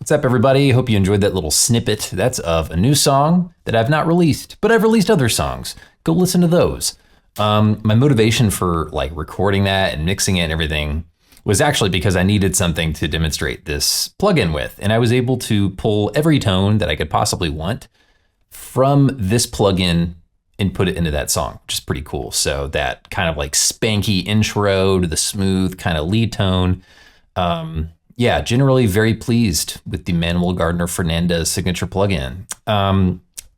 What's up, everybody? Hope you enjoyed that little snippet. That's of a new song that I've not released, but I've released other songs. Go listen to those. My motivation for recording that and mixing it and everything was actually because I needed something to demonstrate this plugin with, and I was able to pull every tone that I could possibly want from this plugin and put it into that song, which is pretty cool. So that kind of spanky intro to the smooth kind of lead tone. Yeah, generally very pleased with the Manuel Gardner Fernandez Signature plugin.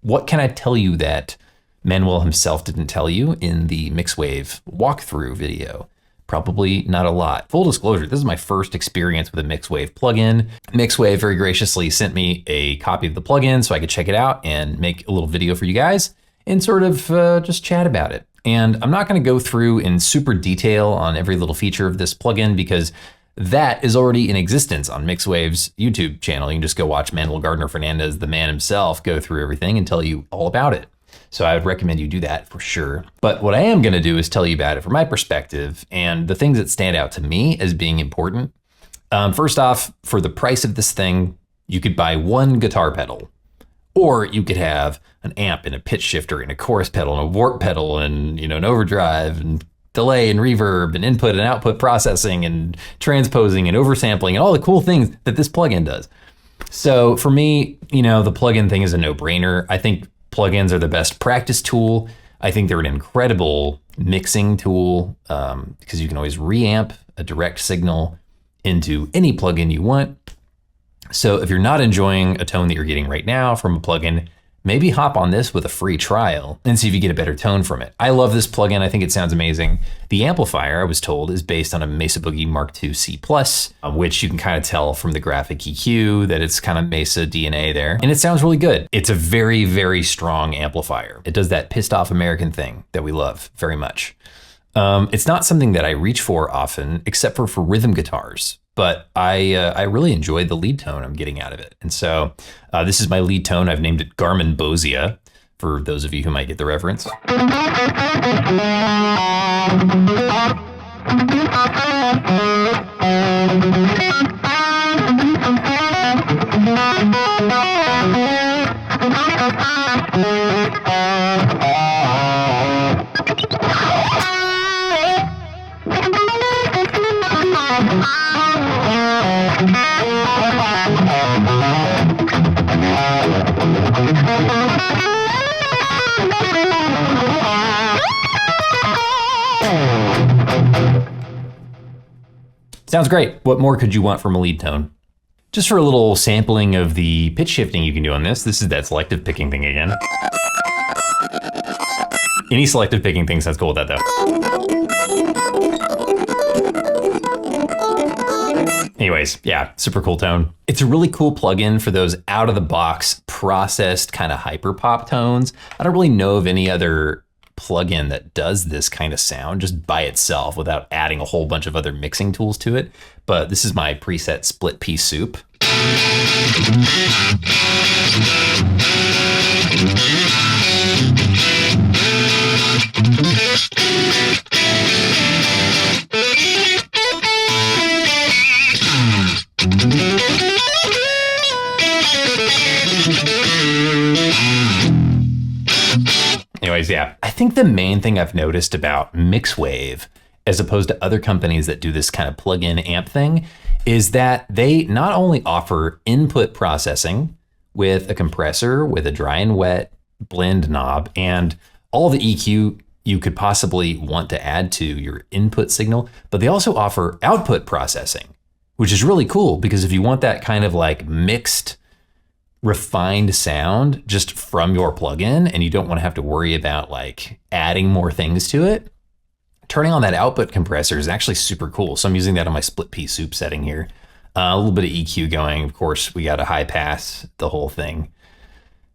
What can I tell you that Manuel himself didn't tell you in the Mixwave walkthrough video? Probably not a lot. Full disclosure, this is my first experience with a Mixwave plugin. Mixwave very graciously sent me a copy of the plugin so I could check it out and make a little video for you guys and sort of just chat about it. And I'm not gonna go through in super detail on every little feature of this plugin because that is already in existence on Mixwave's YouTube channel. You can just go watch Manuel Gardner Fernandez, the man himself, go through everything and tell you all about it. So I would recommend you do that for sure. But what I am gonna do is tell you about it from my perspective and the things that stand out to me as being important. First off, for the price of this thing, you could buy one guitar pedal, or you could have an amp and a pitch shifter and a chorus pedal and a warp pedal and an overdrive and delay and reverb and input and output processing and transposing and oversampling and all the cool things that this plugin does. So for me, the plugin thing is a no-brainer. I think plugins are the best practice tool. I think they're an incredible mixing tool because you can always reamp a direct signal into any plugin you want. So if you're not enjoying a tone that you're getting right now from a plugin, maybe hop on this with a free trial and see if you get a better tone from it. I love this plugin. I think it sounds amazing. The amplifier, I was told, is based on a Mesa Boogie Mark II C+, which you can kind of tell from the graphic EQ that it's kind of Mesa DNA there. And it sounds really good. It's a very, very strong amplifier. It does that pissed off American thing that we love very much. It's not something that I reach for often, except for rhythm guitars. But I really enjoyed the lead tone I'm getting out of it. And so this is my lead tone. I've named it Garmin Bosia, for those of you who might get the reference. Sounds great. What more could you want from a lead tone? Just for a little sampling of the pitch shifting you can do on this, this is that selective picking thing again. Any selective picking thing sounds cool with that though. Anyways, yeah, super cool tone. It's a really cool plugin for those out of the box processed kind of hyperpop tones. I don't really know of any other plugin that does this kind of sound just by itself without adding a whole bunch of other mixing tools to it. But this is my preset split pea soup. Anyways, yeah, I think the main thing I've noticed about Mixwave, as opposed to other companies that do this kind of plug-in amp thing, is that they not only offer input processing with a compressor, with a dry and wet blend knob, and all the EQ you could possibly want to add to your input signal, but they also offer output processing, which is really cool because if you want that kind of like mixed, refined sound just from your plugin and you don't want to have to worry about like adding more things to it, turning on that output compressor is actually super cool. So I'm using that on my split pea soup setting here. A little bit of EQ going. Of course, we got a high pass, the whole thing.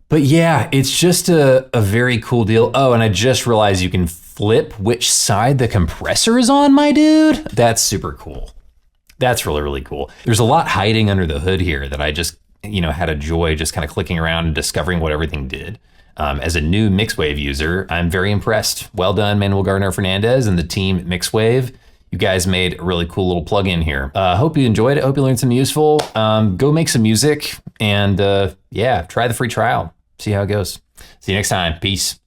But yeah, it's just a very cool deal. Oh, and I just realized you can flip which side the compressor is on, my dude. That's super cool. That's really, really cool. There's a lot hiding under the hood here that I just, had a joy just kind of clicking around and discovering what everything did. As a new Mixwave user, I'm very impressed. Well done, Manuel Gardner Fernandez and the team at Mixwave. You guys made a really cool little plug-in here. Hope you enjoyed it. Hope you learned something useful. Go make some music and yeah, try the free trial. See how it goes. See you next time. Peace.